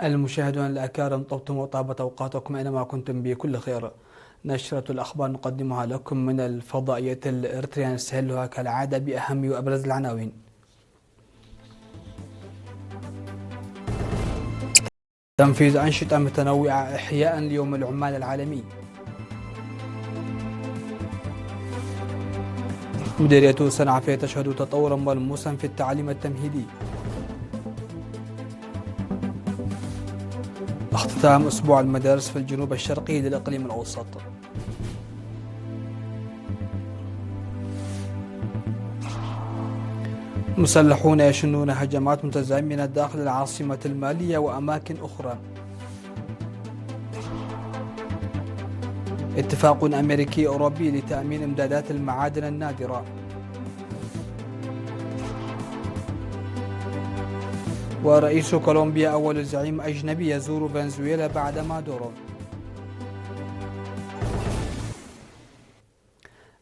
المشاهدون الأكارم، طبتم وطابت أوقاتكم أينما كنتم بكل خير. نشرة الأخبار نقدمها لكم من الفضائية الإريترية، نستهلها كالعادة بأهم وأبرز العناوين. تنفيذ أنشطة متنوعة إحياء ليوم العمال العالمي. مديرية صنعاء تشهد تطورا ملموسا في التعليم التمهيدي. اختتام أسبوع المدارس في الجنوب الشرقي للإقليم الأوسط. مسلحون يشنون هجمات متزامنة داخل العاصمة المالية وأماكن أخرى. اتفاق أمريكي أوروبي لتأمين إمدادات المعادن النادرة. ورئيس كولومبيا أول زعيم أجنبي يزور فنزويلا بعد مادورو.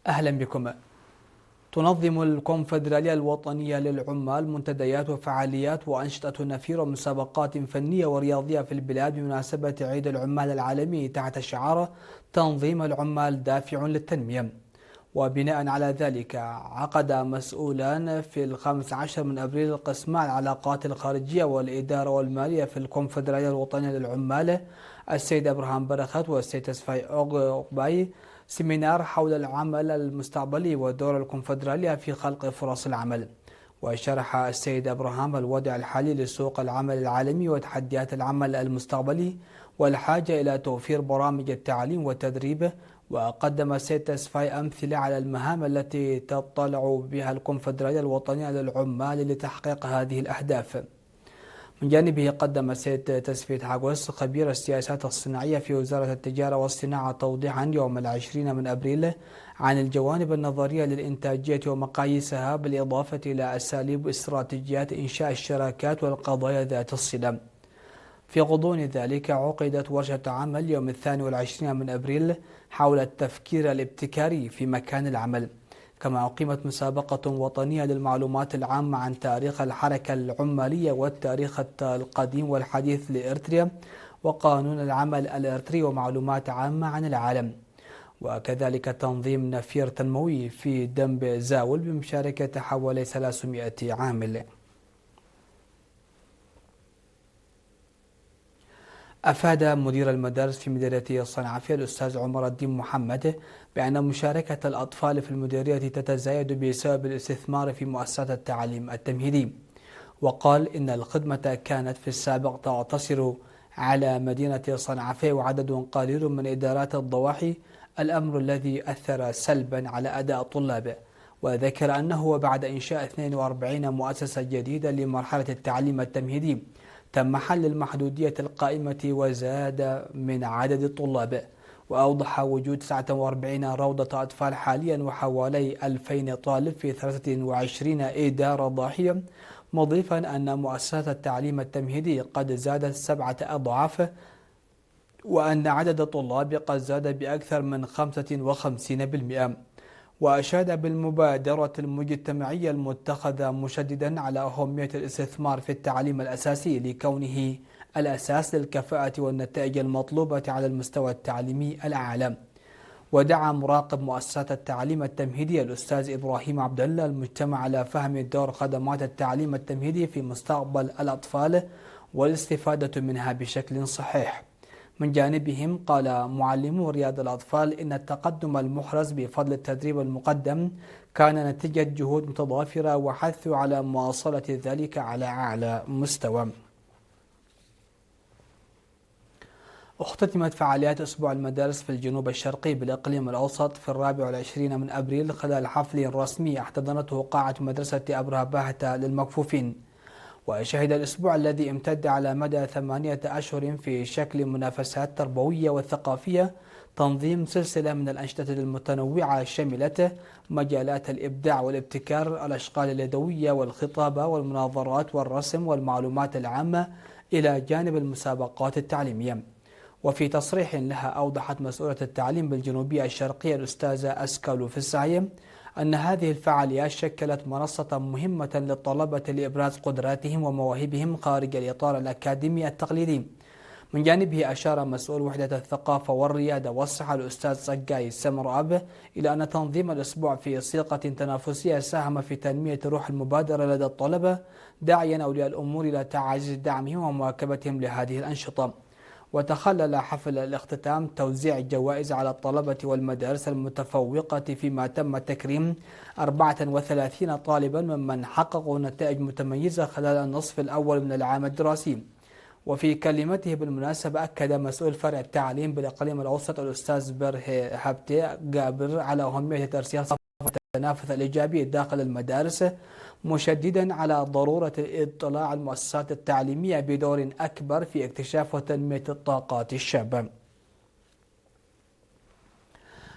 أهلا بكم. تنظم الكونفدرالية الوطنية للعمال منتديات وفعاليات وأنشطة نفيرة ومسابقات فنية ورياضية في البلاد بمناسبة عيد العمال العالمي تحت شعار تنظيم العمال دافع للتنمية. وبناء على ذلك عقد مسؤولان في 15 من أبريل قسما العلاقات الخارجية والإدارة والمالية في الكونفدرالية الوطنية للعمال السيد أبراهام برخت والسيد تسفاي أوغباي سيمينار حول العمل المستقبلي ودور الكونفدرالية في خلق فرص العمل. وشرح السيد أبراهام الوضع الحالي لسوق العمل العالمي وتحديات العمل المستقبلي والحاجة إلى توفير برامج التعليم والتدريب. وقدم السيد تسفاي أمثلة على المهام التي تطلع بها الكونفدرالية الوطنية للعمال لتحقيق هذه الأهداف. من جانبه قدم السيد تسفيت حاغوس خبير السياسات الصناعية في وزارة التجارة والصناعة توضيحا يوم 20 من أبريل عن الجوانب النظرية للإنتاجية ومقاييسها، بالإضافة إلى أساليب واستراتيجيات إنشاء الشراكات والقضايا ذات الصلة. في غضون ذلك عقدت ورشة عمل يوم 22 من أبريل حول التفكير الابتكاري في مكان العمل. كما أقيمت مسابقة وطنية للمعلومات العامة عن تاريخ الحركة العمالية والتاريخ القديم والحديث لإريتريا وقانون العمل الإريتري ومعلومات عامة عن العالم. وكذلك تنظيم نفير تنموي في دنب زاول بمشاركة حوالي 300 عامل. أفاد مدير المدارس في مديرية صنعاء الأستاذ عمر الدين محمد بأن مشاركة الأطفال في المديرية تتزايد بسبب الاستثمار في مؤسسات التعليم التمهيدي. وقال إن الخدمة كانت في السابق تقتصر على مدينة صنعاء وعدد قليل من إدارات الضواحي، الأمر الذي أثر سلبا على أداء الطلاب. وذكر أنه بعد إنشاء 42 مؤسسة جديدة لمرحلة التعليم التمهيدي تم حل المحدودية القائمة وزاد من عدد الطلاب. وأوضح وجود 49 روضة أطفال حاليا وحوالي 2000 طالب في 23 إدارة ضاحية، مضيفا أن مؤسسات التعليم التمهيدي قد زادت 7 أضعاف، وأن عدد الطلاب قد زاد بأكثر من 55%. وأشاد بالمبادرة المجتمعية المتخذة، مشددا على أهمية الاستثمار في التعليم الأساسي لكونه الأساس للكفاءة والنتائج المطلوبة على المستوى التعليمي الأعلى. ودعا مراقب مؤسسات التعليم التمهيدي الأستاذ إبراهيم عبد الله المجتمع على فهم دور خدمات التعليم التمهيدي في مستقبل الأطفال والاستفادة منها بشكل صحيح. من جانبهم قال معلمو رياض الأطفال إن التقدم المحرز بفضل التدريب المقدم كان نتيجة جهود متضافرة وحثوا على مواصلة ذلك على أعلى مستوى. اختتمت فعاليات أسبوع المدارس في الجنوب الشرقي بالإقليم الأوسط في 24 من أبريل خلال حفل رسمي احتضنته قاعة مدرسة أبرهة باهتة للمكفوفين. وشهد الأسبوع الذي امتد على مدى 8 أشهر في شكل منافسات تربوية وثقافية تنظيم سلسلة من الأنشطة المتنوعة شملت مجالات الإبداع والابتكار، الأشغال اليدوية والخطابة والمناظرات والرسم والمعلومات العامة، إلى جانب المسابقات التعليمية. وفي تصريح لها أوضحت مسؤولة التعليم بالجنوبية الشرقية الأستاذة أسكالو في السعي أن هذه الفعاليات شكلت منصة مهمة للطلبة لإبراز قدراتهم ومواهبهم خارج الإطار الأكاديمي التقليدي. من جانبه أشار مسؤول وحدة الثقافة والريادة والصحة الأستاذ صقاي سمر أب إلى أن تنظيم الأسبوع في صيغة تنافسية ساهم في تنمية روح المبادرة لدى الطلبة، داعيا أولياء الأمور إلى تعزيز دعمهم ومواكبتهم لهذه الأنشطة. وتخلل حفل الاختتام توزيع الجوائز على الطلبة والمدارس المتفوقة، فيما تم تكريم 34 طالبا ممن حققوا نتائج متميزة خلال النصف الأول من العام الدراسي. وفي كلمته بالمناسبة أكد مسؤول فرع التعليم بالإقليم الأوسط الأستاذ بره هبتي جابر على أهمية ترسيخ صفحة التنافس الإيجابي داخل المدارس، مشددا على ضرورة اطلاع المؤسسات التعليمية بدور أكبر في اكتشاف وتنمية الطاقات الشابة.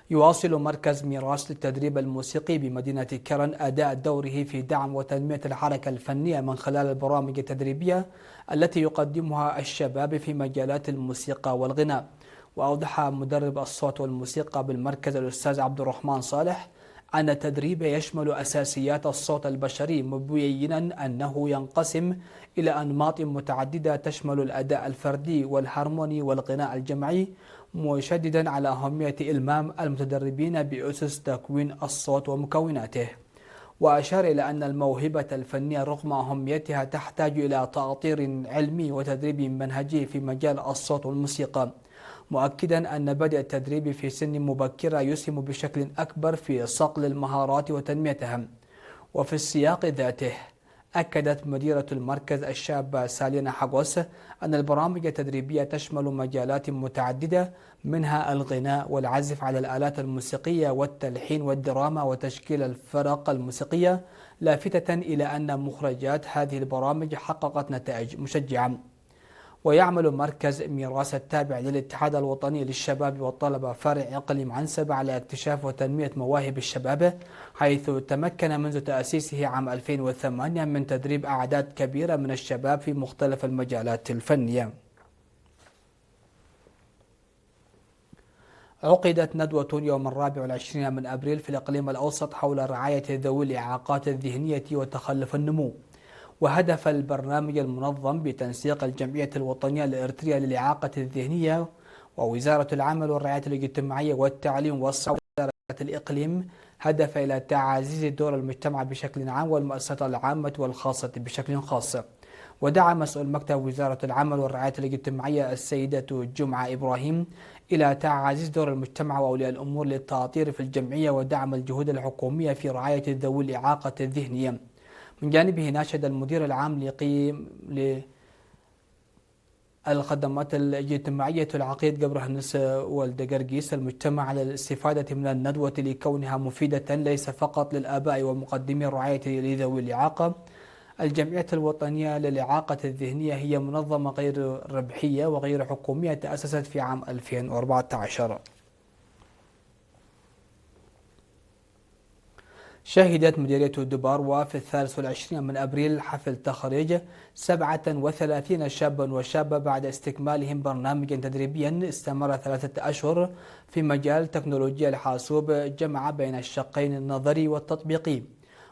يواصل مركز ميراث للتدريب الموسيقي بمدينة كرن أداء دوره في دعم وتنمية الحركة الفنية من خلال البرامج التدريبية التي يقدمها الشباب في مجالات الموسيقى والغناء. وأوضح مدرب الصوت والموسيقى بالمركز الأستاذ عبد الرحمن صالح أن التدريب يشمل أساسيات الصوت البشري، مبينا أنه ينقسم إلى أنماط متعددة تشمل الأداء الفردي والهارموني والغناء الجمعي، مشددا على أهمية إلمام المتدربين بأسس تكوين الصوت ومكوناته. وأشار إلى أن الموهبة الفنية رغم أهميتها تحتاج إلى تأطير علمي وتدريب منهجي في مجال الصوت والموسيقى، مؤكدا أن بدء التدريب في سن مبكرة يسهم بشكل أكبر في صقل المهارات وتنميتها. وفي السياق ذاته أكدت مديرة المركز الشابة سالينا حقوس أن البرامج التدريبية تشمل مجالات متعددة، منها الغناء والعزف على الآلات الموسيقية والتلحين والدراما وتشكيل الفرق الموسيقية، لافتة إلى أن مخرجات هذه البرامج حققت نتائج مشجعة. ويعمل مركز ميراث التابع للاتحاد الوطني للشباب والطلبة فرع إقليم عنسبة على اكتشاف وتنمية مواهب الشباب، حيث تمكن منذ تأسيسه عام 2008 من تدريب أعداد كبيرة من الشباب في مختلف المجالات الفنية. عقدت ندوة يوم 24 من أبريل في الإقليم الأوسط حول رعاية ذوي الإعاقات الذهنية وتخلف النمو. وهدف البرنامج المنظم بتنسيق الجمعية الوطنية الإريترية للإعاقة الذهنية ووزارة العمل والرعاية الاجتماعية والتعليم والصحة ووزارة الإقليم هدف إلى تعزيز دور المجتمع بشكل عام والمؤسسات العامة والخاصة بشكل خاص. ودعا مسؤول مكتب وزارة العمل والرعاية الاجتماعية السيدة جمعة إبراهيم إلى تعزيز دور المجتمع وأولياء الأمور للتأطير في الجمعية ودعم الجهود الحكومية في رعاية ذوي الإعاقة الذهنية. من جانبه ناشد المدير العام للخدمات الاجتماعية العقيد قبرهنس والدقرقيس المجتمع على الاستفادة من الندوة لكونها مفيدة ليس فقط للآباء ومقدمي الرعاية لذوي الإعاقة. الجمعية الوطنية للإعاقة الذهنية هي منظمة غير ربحية وغير حكومية تأسست في عام 2014. شهدت مديرية الدبار في 23 من أبريل حفل تخريج 37 شابا وشابة بعد استكمالهم برنامجا تدريبيا استمر 3 أشهر في مجال تكنولوجيا الحاسوب، جمع بين الشقين النظري والتطبيقي.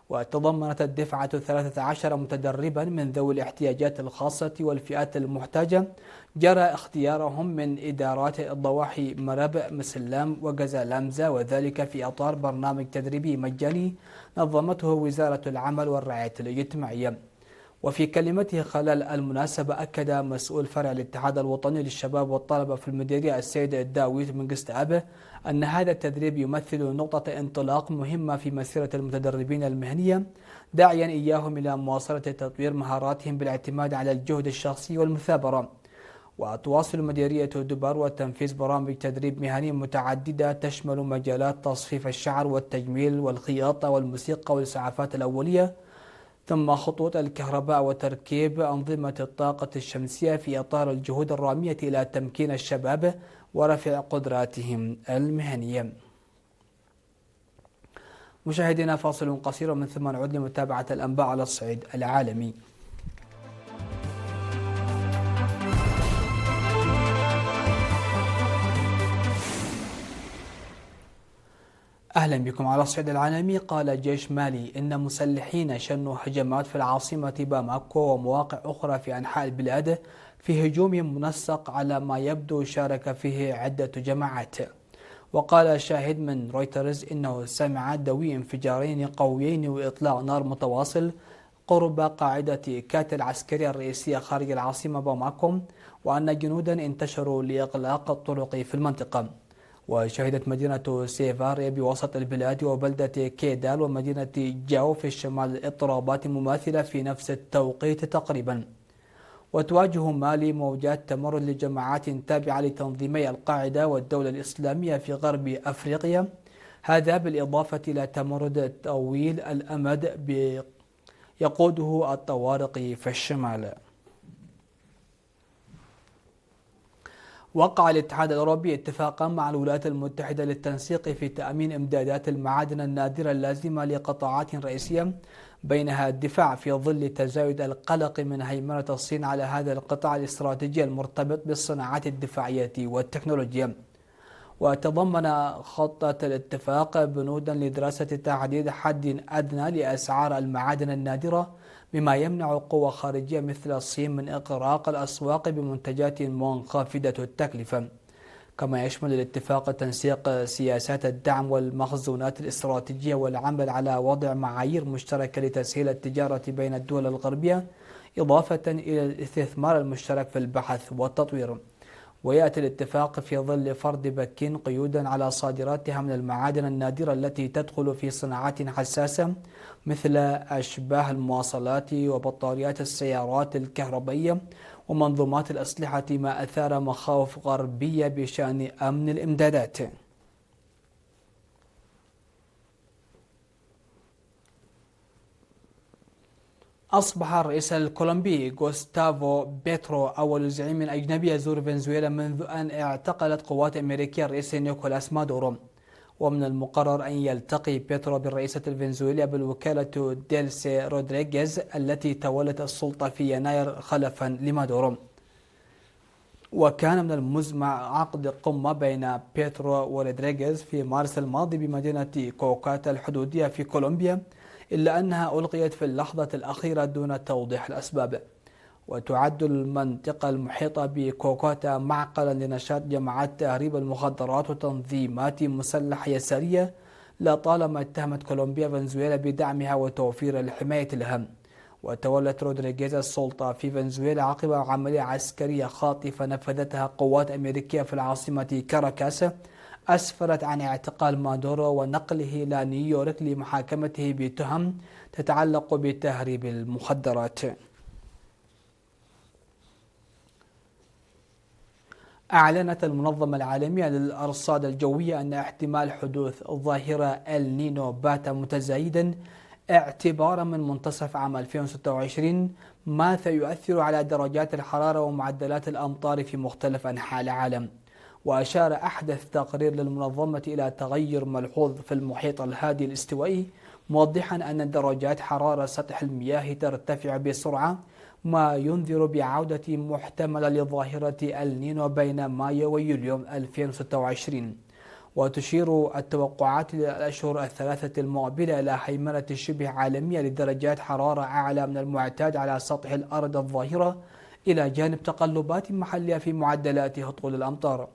وتضمنت الدفعة 13 متدربا من ذوي الاحتياجات الخاصة والفئات المحتاجة، جرى اختيارهم من إدارات ضواحي مرب مسلام وجزالامزة، وذلك في إطار برنامج تدريبي مجاني نظمته وزارة العمل والرعاية الاجتماعية. وفي كلمته خلال المناسبة أكد مسؤول فرع الاتحاد الوطني للشباب والطلبة في المديرية السيد الداوي من قسط أبه أن هذا التدريب يمثل نقطة انطلاق مهمة في مسيرة المتدربين المهنية، داعيا إياهم إلى مواصلة تطوير مهاراتهم بالاعتماد على الجهد الشخصي والمثابرة. وتواصل مديرية دبار وتنفيذ برامج تدريب مهني متعددة تشمل مجالات تصفيف الشعر والتجميل والخياطة والموسيقى والإسعافات الأولية، ثم خطوط الكهرباء وتركيب أنظمة الطاقة الشمسية في إطار الجهود الرامية إلى تمكين الشباب ورفع قدراتهم المهنية. مشاهدينا، فاصل قصير من ثم نعود لمتابعة الأنباء على الصعيد العالمي. أهلا بكم. على الصعيد العالمي، قال جيش مالي إن مسلحين شنوا هجمات في العاصمة باماكو ومواقع أخرى في أنحاء البلاد في هجوم منسق على ما يبدو شارك فيه عدة جماعات. وقال شاهد من رويترز إنه سمع دوي انفجارين قويين وإطلاق نار متواصل قرب قاعدة كات العسكرية الرئيسية خارج العاصمة باماكو، وأن جنودا انتشروا لإغلاق الطرق في المنطقة. وشهدت مدينة سيفاريا بوسط البلاد وبلدة كيدال ومدينة جاو في الشمال اضطرابات مماثلة في نفس التوقيت تقريبا. وتواجه مالي موجات تمرد لجماعات تابعة لتنظيمي القاعدة والدولة الإسلامية في غرب أفريقيا، هذا بالإضافة إلى تمرد طويل الأمد يقوده الطوارق في الشمال. وقع الاتحاد الأوروبي اتفاقا مع الولايات المتحدة للتنسيق في تأمين إمدادات المعادن النادرة اللازمة لقطاعات رئيسية، بينها الدفاع في ظل تزايد القلق من هيمنة الصين على هذا القطاع الاستراتيجي المرتبط بالصناعات الدفاعية والتكنولوجيا. وتضمن خطة الاتفاق بنودا لدراسة تحديد حد أدنى لأسعار المعادن النادرة، بما يمنع قوى خارجية مثل الصين من إغراق الأسواق بمنتجات منخفضة التكلفة. كما يشمل الاتفاق تنسيق سياسات الدعم والمخزونات الاستراتيجية والعمل على وضع معايير مشتركة لتسهيل التجارة بين الدول الغربية، إضافة إلى الاستثمار المشترك في البحث والتطوير. ويأتي الاتفاق في ظل فرض بكين قيودا على صادراتها من المعادن النادرة التي تدخل في صناعات حساسة مثل أشباه المواصلات وبطاريات السيارات الكهربائية ومنظومات الأسلحة، ما أثار مخاوف غربية بشأن أمن الإمدادات. أصبح الرئيس الكولومبي غوستافو بيترو أول زعيم أجنبي يزور فنزويلا منذ أن اعتقلت قوات أمريكية الرئيس نيكولاس مادورو. ومن المقرر أن يلتقي بيترو بالرئيسة الفنزويلية بالوكالة ديلسي رودريغيز التي تولت السلطة في يناير خلفا لمادورو. وكان من المزمع عقد قمة بين بيترو ورودريغيز في مارس الماضي بمدينة كوكاتا الحدودية في كولومبيا، إلا أنها ألغيت في اللحظة الأخيرة دون توضيح الأسباب. وتعد المنطقة المحيطة بكوكاتا معقلا لنشاط جماعات تهريب المخدرات وتنظيمات مسلحة يسارية، لطالما اتهمت كولومبيا فنزويلا بدعمها وتوفير الحماية لها. وتولت رودريغيز السلطة في فنزويلا عقب عملية عسكرية خاطفة نفذتها قوات أمريكية في العاصمة كاراكاس، أسفرت عن اعتقال مادورو ونقله إلى نيويورك لمحاكمته بتهم تتعلق بتهريب المخدرات. أعلنت المنظمة العالمية للأرصاد الجوية أن احتمال حدوث ظاهرة النينو بات متزايدا اعتبارا من منتصف عام 2026، ما سيؤثر على درجات الحرارة ومعدلات الأمطار في مختلف أنحاء العالم. وأشار أحدث تقرير للمنظمة إلى تغير ملحوظ في المحيط الهادي الاستوائي، موضحا أن درجات حرارة سطح المياه ترتفع بسرعة، ما ينذر بعودة محتملة لظاهرة النينو بين مايو ويوليو 2026. وتشير التوقعات للأشهر الثلاثة المقبلة إلى هيمنة شبه عالمية لدرجات حرارة أعلى من المعتاد على سطح الأرض الظاهرة، إلى جانب تقلبات محلية في معدلات هطول الأمطار.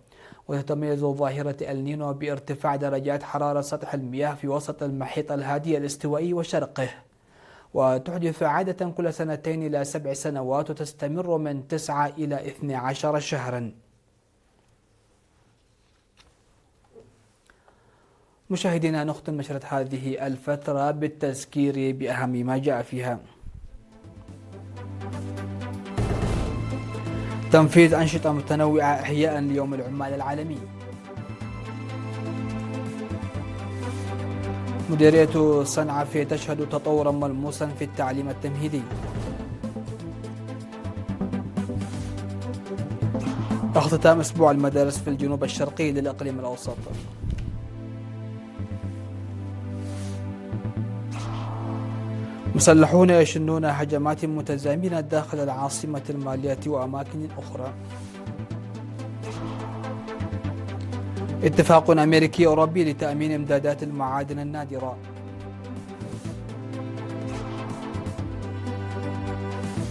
وتتميز ظاهرة النينو بارتفاع درجات حرارة سطح المياه في وسط المحيط الهادي الاستوائي وشرقه، وتحدث عادة كل 2 إلى 7 سنوات، وتستمر من 9 إلى 12 شهرا. مشاهدينا، نختم نشرة هذه الفترة بالتذكير بأهم ما جاء فيها. تنفيذ أنشطة متنوعة إحياء ليوم العمال العالمي. مديرية صنعاء تشهد تطورا ملموسا في التعليم التمهيدي. اختتام أسبوع المدارس في الجنوب الشرقي للإقليم الأوسط. مسلحون يشنون هجمات متزامنة داخل العاصمة المالية وأماكن أخرى. اتفاق أمريكي أوروبي لتأمين إمدادات المعادن النادرة.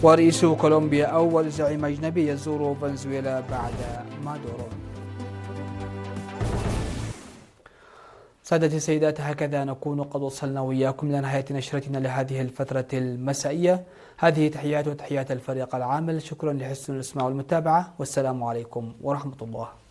ورئيس كولومبيا أول زعيم أجنبي يزور فنزويلا بعد مادورو. سادتي السيدات، هكذا نكون قد وصلنا وإياكم إلى نهاية نشرتنا لهذه الفترة المسائية. هذه تحيات وتحيات الفريق العامل، شكرا لحسن الإسماع والمتابعة، والسلام عليكم ورحمة الله.